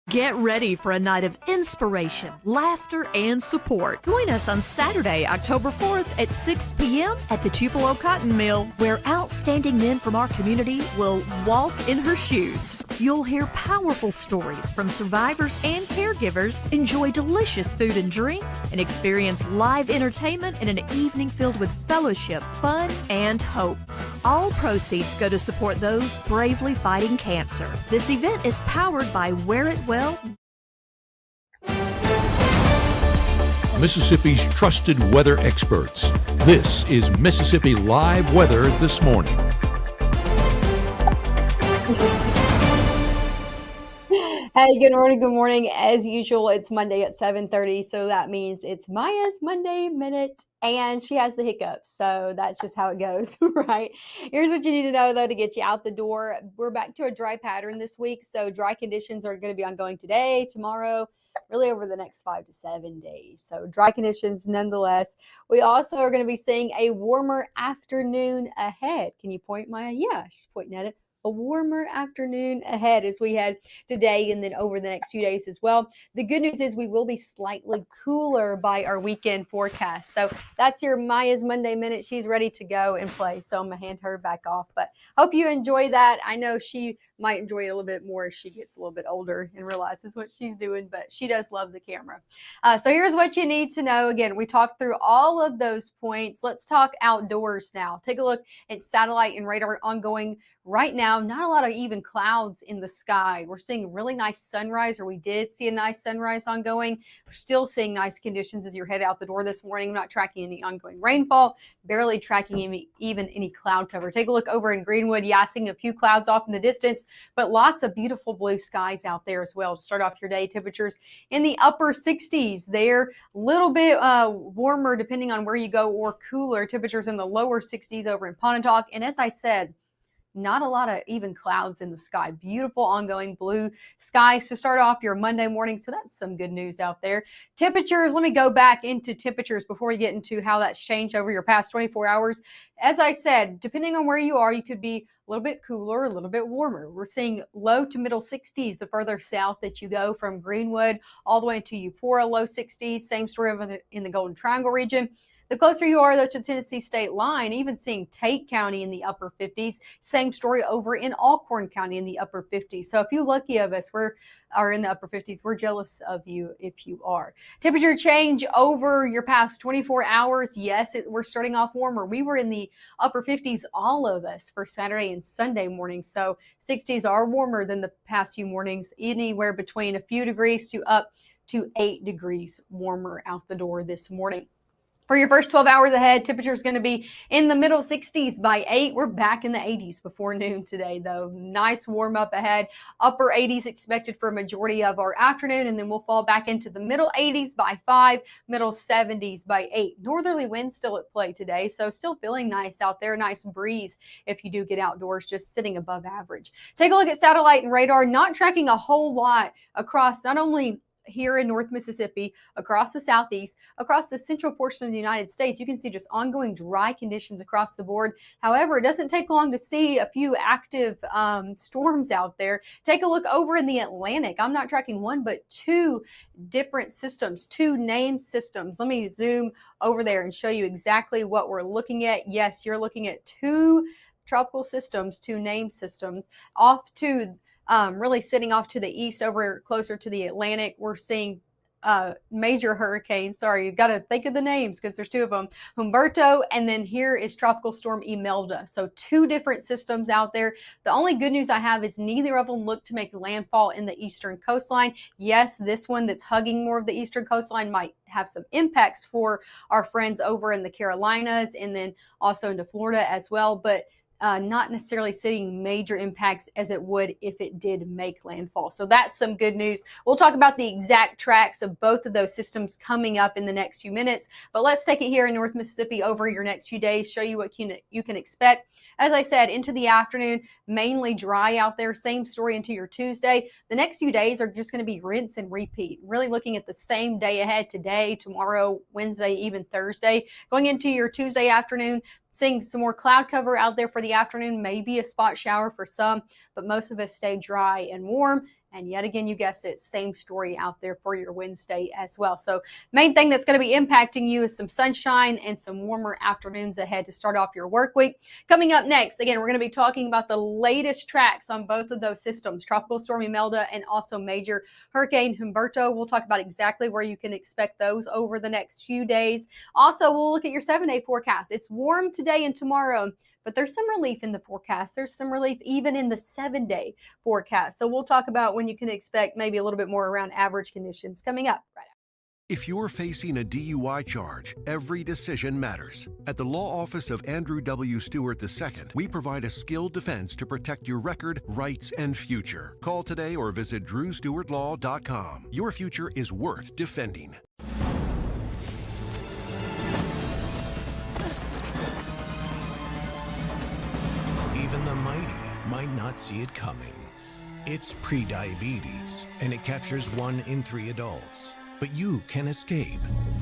Get ready for a night of inspiration, laughter, and support. Join us on Saturday, October 4th at 6 p.m. at the Tupelo Cotton Mill, where outstanding men from our community will walk in her shoes. You'll hear powerful stories from survivors and caregivers, enjoy delicious food and drinks, and experience live entertainment in an evening filled with fellowship, fun, and hope. All proceeds go to support those bravely fighting cancer. This event is powered by Wear It Well, Mississippi's trusted weather experts. This is Mississippi Live Weather This Morning. Hey, good morning. Good morning. As usual, it's Monday at 7:30, so that means it's Maya's Monday Minute, and she has the hiccups, so that's just how it goes, right? Here's what you need to know, though, to get you out the door. We're back to a dry pattern this week, so dry conditions are going to be ongoing today, tomorrow, really over the next 5 to 7 days. So dry conditions nonetheless. We also are going to be seeing a warmer afternoon ahead. Can you point, Maya? Yeah, she's pointing at it. A warmer afternoon ahead as we head today and then over the next few days as well. The good news is we will be slightly cooler by our weekend forecast. So that's your Maya's Monday Minute. She's ready to go and play. So I'm going to hand her back off. But hope you enjoy that. I know she might enjoy it a little bit more as she gets a little bit older and realizes what she's doing, but she does love the camera. So here's what you need to know. Again, we talked through all of those points. Let's talk outdoors now. Take a look at satellite and radar ongoing right now. Not a lot of even clouds in the sky. We're seeing really nice sunrise, or we did see a nice sunrise ongoing. We're still seeing nice conditions as you head out the door this morning. I'm not tracking any ongoing rainfall, barely tracking even any cloud cover. Take a look over in Greenwood. Yeah, seeing a few clouds off in the distance, but lots of beautiful blue skies out there as well to start off your day. Temperatures in the upper 60s. They're a little bit warmer depending on where you go, or cooler. Temperatures in the lower 60s over in Pontotoc. And as I said, not a lot of even clouds in the sky. Beautiful ongoing blue skies to start off your Monday morning. So that's some good news out there. Temperatures, let me go back into temperatures before we get into how that's changed over your past 24 hours. As I said, depending on where you are, you could be a little bit cooler, a little bit warmer. We're seeing low to middle 60s the further south that you go from Greenwood all the way to Eupora, low 60s. Same story over in the Golden Triangle region. The closer you are, though, to Tennessee state line, even seeing Tate County in the upper 50s. Same story over in Alcorn County in the upper 50s. So a few lucky of us are in the upper 50s. We're jealous of you if you are. Temperature change over your past 24 hours. Yes, we're starting off warmer. We were in the upper 50s, all of us, for Saturday and Sunday morning. So 60s are warmer than the past few mornings, anywhere between a few degrees to up to 8 degrees warmer out the door this morning. For your first 12 hours ahead, temperature is going to be in the middle 60s by 8. We're back in the 80s before noon today, though. Nice warm up ahead. Upper 80s expected for a majority of our afternoon, and then we'll fall back into the middle 80s by 5, middle 70s by 8. Northerly winds still at play today, so still feeling nice out there. Nice breeze if you do get outdoors, just sitting above average. Take a look at satellite and radar. Not tracking a whole lot across not only here in North Mississippi, across the southeast, across the central portion of the United States. You can see just ongoing dry conditions across the board. However, it doesn't take long to see a few active storms out there. Take a look over in the Atlantic. I'm not tracking one, but two different systems, two named systems. Let me zoom over there and show you exactly what we're looking at. Yes, you're looking at two tropical systems, two named systems off to really sitting off to the east over closer to the Atlantic. We're seeing major hurricanes. Sorry, you've got to think of the names because there's two of them. Humberto, and then here is Tropical Storm Imelda. So two different systems out there. The only good news I have is neither of them look to make landfall in the eastern coastline. Yes, this one that's hugging more of the eastern coastline might have some impacts for our friends over in the Carolinas and then also into Florida as well, but not necessarily seeing major impacts as it would if it did make landfall. So that's some good news. We'll talk about the exact tracks of both of those systems coming up in the next few minutes. But let's take it here in North Mississippi over your next few days, show you what you can expect. As I said, into the afternoon, mainly dry out there. Same story into your Tuesday. The next few days are just going to be rinse and repeat. Really looking at the same day ahead today, tomorrow, Wednesday, even Thursday. Going into your Tuesday afternoon, seeing some more cloud cover out there for the afternoon, maybe a spot shower for some, but most of us stay dry and warm. And yet again, you guessed it, same story out there for your Wednesday as well. So main thing that's going to be impacting you is some sunshine and some warmer afternoons ahead to start off your work week. Coming up next, again, we're going to be talking about the latest tracks on both of those systems, Tropical Storm Imelda and also Major Hurricane Humberto. We'll talk about exactly where you can expect those over the next few days. Also, we'll look at your 7-day forecast. It's warm today and tomorrow, but there's some relief in the forecast. There's some relief even in the 7-day forecast. So we'll talk about when you can expect maybe a little bit more around average conditions coming up right after. If you're facing a DUI charge, every decision matters. At the law office of Andrew W. Stewart II, we provide a skilled defense to protect your record, rights, and future. Call today or visit drewstewartlaw.com. Your future is worth defending. Even the mighty might not see it coming. It's prediabetes, and it captures 1 in 3 adults. But you can escape.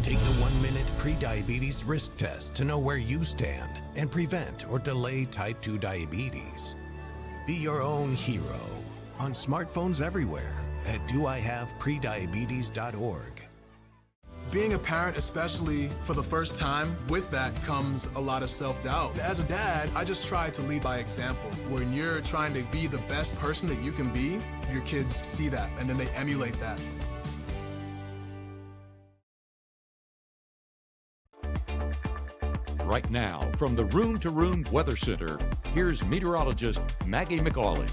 Take the 1-minute prediabetes risk test to know where you stand and prevent or delay type 2 diabetes. Be your own hero on smartphones everywhere at doihaveprediabetes.org. Being a parent, especially for the first time, with that comes a lot of self-doubt. As a dad, I just try to lead by example. When you're trying to be the best person that you can be, your kids see that and then they emulate that. Right now, from the Room to Room Weather Center, here's meteorologist Maggie McAuley.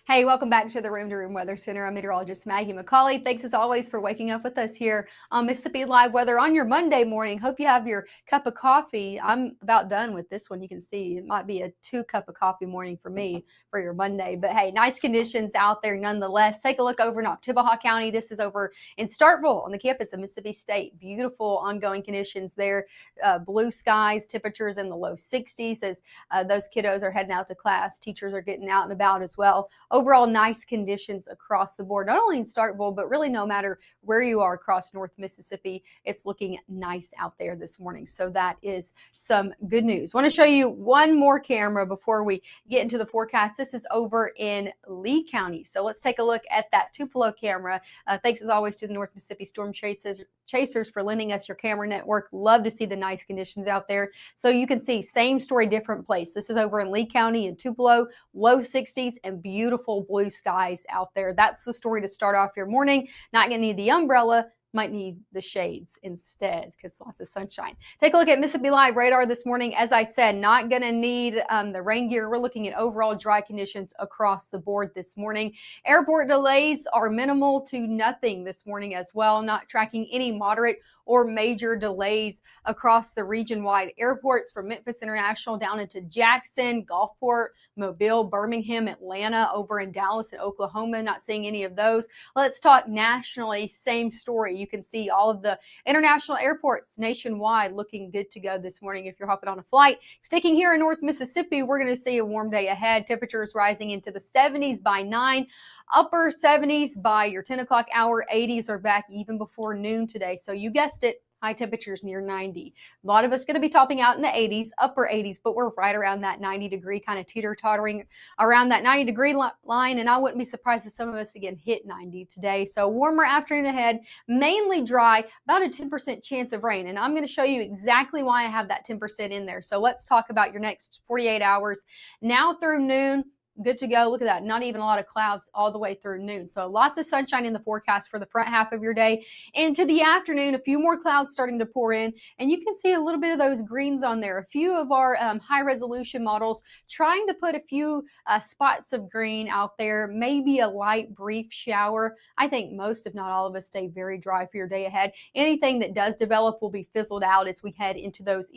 Hey, welcome back to the Room to Room Weather Center. I'm meteorologist Maggie McAuley. Thanks as always for waking up with us here on Mississippi Live Weather on your Monday morning. Hope you have your cup of coffee. I'm about done with this one. You can see it might be a 2-cup of coffee morning for me for your Monday. But hey, nice conditions out there nonetheless. Take a look over in Oktibbeha County. This is over in Starkville on the campus of Mississippi State. Beautiful ongoing conditions there. Blue skies, temperatures in the low 60s as those kiddos are heading out to class. Teachers are getting out and about as well. Overall, nice conditions across the board, not only in Starkville, but really no matter where you are across North Mississippi, it's looking nice out there this morning. So that is some good news. I want to show you one more camera before we get into the forecast. This is over in Lee County. So let's take a look at that Tupelo camera. Thanks as always to the North Mississippi Storm Chasers for lending us your camera network. Love to see the nice conditions out there. So you can see same story, different place. This is over in Lee County in Tupelo, low 60s and beautiful blue skies out there. That's the story to start off your morning. Not going to need the umbrella, might need the shades instead because lots of sunshine. Take a look at Mississippi Live radar this morning. As I said, not going to need the rain gear. We're looking at overall dry conditions across the board this morning. Airport delays are minimal to nothing this morning as well. Not tracking any moderate or major delays across the region-wide airports from Memphis International down into Jackson, Gulfport, Mobile, Birmingham, Atlanta, over in Dallas and Oklahoma. Not seeing any of those. Let's talk nationally. Same story. You can see all of the international airports nationwide looking good to go this morning if you're hopping on a flight. Sticking here in North Mississippi, we're going to see a warm day ahead. Temperatures rising into the 70s by 9. Upper 70s by your 10 o'clock hour. 80s are back even before noon today. So you guessed it, high temperatures near 90. A lot of us going to be topping out in the 80s, upper 80s, but we're right around that 90-degree kind of teeter-tottering around that 90-degree line. And I wouldn't be surprised if some of us again hit 90 today. So warmer afternoon ahead, mainly dry, about a 10% chance of rain. And I'm going to show you exactly why I have that 10% in there. So let's talk about your next 48 hours now through noon. Good to go. Look at that. Not even a lot of clouds all the way through noon. So lots of sunshine in the forecast for the front half of your day. Into the afternoon, a few more clouds starting to pour in. And you can see a little bit of those greens on there. A few of our high resolution models trying to put a few spots of green out there. Maybe a light brief shower. I think most, if not all of us, stay very dry for your day ahead. Anything that does develop will be fizzled out as we head into those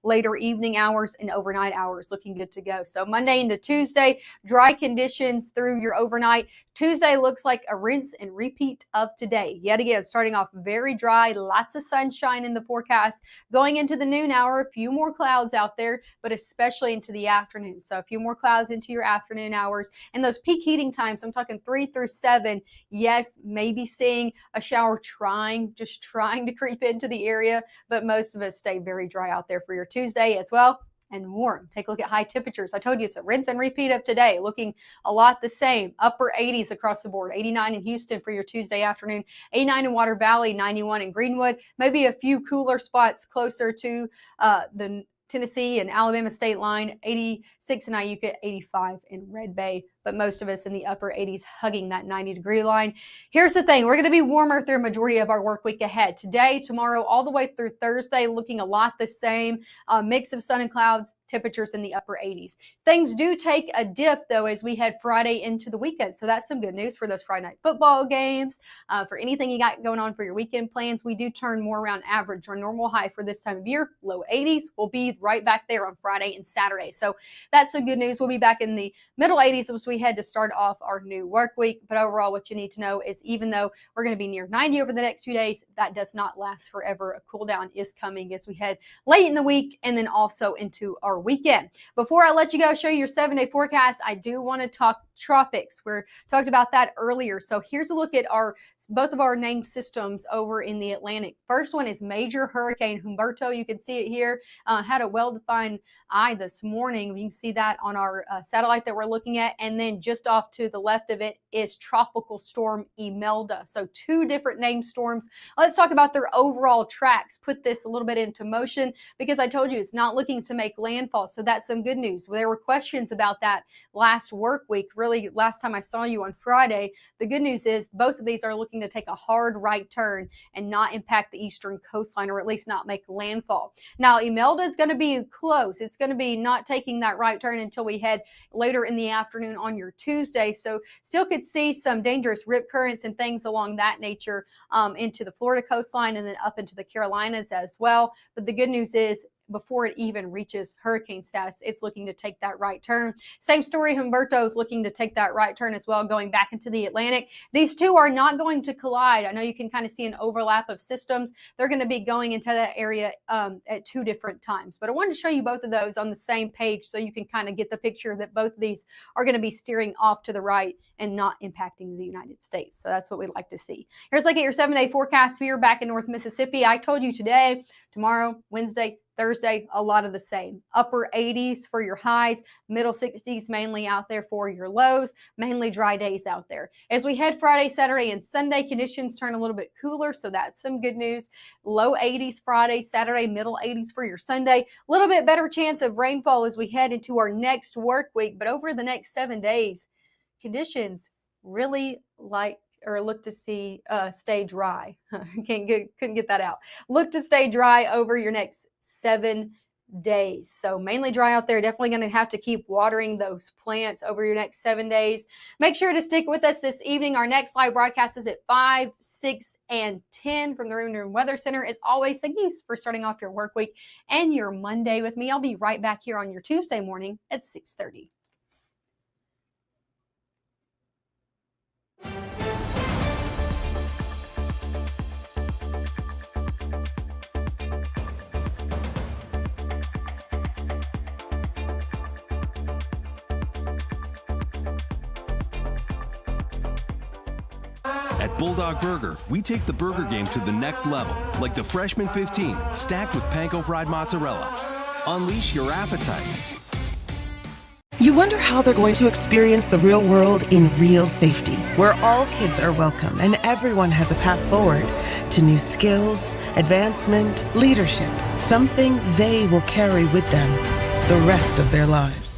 later evening hours and overnight hours. Looking good to go. So Monday into Tuesday, dry conditions through your overnight. Tuesday looks like a rinse and repeat of today. Yet again, starting off very dry, lots of sunshine in the forecast. Going into the noon hour, a few more clouds out there, but especially into the afternoon. So a few more clouds into your afternoon hours. And those peak heating times, I'm talking 3 through 7. Yes, maybe seeing a shower just trying to creep into the area, but most of us stay very dry out there for your Tuesday as well. and warm. Take a look at high temperatures. I told you it's a rinse and repeat of today, looking a lot the same. Upper 80s across the board. 89 in Houston for your Tuesday afternoon, 89 in Water Valley, 91 in Greenwood. Maybe a few cooler spots closer to the Tennessee and Alabama state line, 86 in Iuka, 85 in Red Bay, but most of us in the upper 80s hugging that 90-degree line. Here's the thing. We're going to be warmer through a majority of our work week ahead. Today, tomorrow, all the way through Thursday, looking a lot the same. Mix of sun and clouds, temperatures in the upper 80s. Things do take a dip, though, as we head Friday into the weekend. So that's some good news for those Friday night football games. For anything you got going on for your weekend plans, we do turn more around average or normal high for this time of year. Low 80s. We'll be right back there on Friday and Saturday. So that's some good news. We'll be back in the middle 80s as we head to start off our new work week. But overall, what you need to know is even though we're going to be near 90 over the next few days, that does not last forever. A cool down is coming as we head late in the week and then also into our weekend. Before I let you go, show you your 7-day forecast, I do want to talk tropics. We talked about that earlier. So here's a look at both of our named systems over in the Atlantic. First one is Major Hurricane Humberto. You can see it here. Had a well-defined eye this morning. You can see that on our satellite that we're looking at. And then just off to the left of it is Tropical Storm Imelda. So two different named storms. Let's talk about their overall tracks. Put this a little bit into motion because I told you it's not looking to make landfall. So that's some good news. There were questions about that last work week. Really, last time I saw you on Friday. The good news is both of these are looking to take a hard right turn and not impact the eastern coastline, or at least not make landfall. Now, Imelda is going to be close. It's going to be not taking that right turn until we head later in the afternoon on your Tuesday. So still could see some dangerous rip currents and things along that nature into the Florida coastline and then up into the Carolinas as well. But the good news is before it even reaches hurricane status, it's looking to take that right turn. Same story, Humberto is looking to take that right turn as well, going back into the Atlantic. These two are not going to collide. I know you can kind of see an overlap of systems. They're going to be going into that area at two different times. But I wanted to show you both of those on the same page so you can kind of get the picture that both of these are going to be steering off to the right and not impacting the United States. So that's what we'd like to see. Here's a look at your 7-day forecast here back in North Mississippi. I told you today, tomorrow, Wednesday, Thursday, a lot of the same. Upper 80s for your highs, middle 60s mainly out there for your lows, mainly dry days out there. As we head Friday, Saturday, and Sunday, conditions turn a little bit cooler, so that's some good news. Low 80s Friday, Saturday, middle 80s for your Sunday. A little bit better chance of rainfall as we head into our next work week, but over the next 7 days, conditions really look to see stay dry. Couldn't get that out. Look to stay dry over your next 7 days. So mainly dry out there. Definitely going to have to keep watering those plants over your next 7 days. Make sure to stick with us this evening. Our next live broadcast is at 5, 6, and 10 from the Room to Room Weather Center. As always, thank you for starting off your work week and your Monday with me. I'll be right back here on your Tuesday morning at 6:30. At Bulldog Burger, we take the burger game to the next level, like the Freshman 15, stacked with panko fried mozzarella. Unleash your appetite. You wonder how they're going to experience the real world in real safety, where all kids are welcome and everyone has a path forward to new skills, advancement, leadership, something they will carry with them the rest of their lives.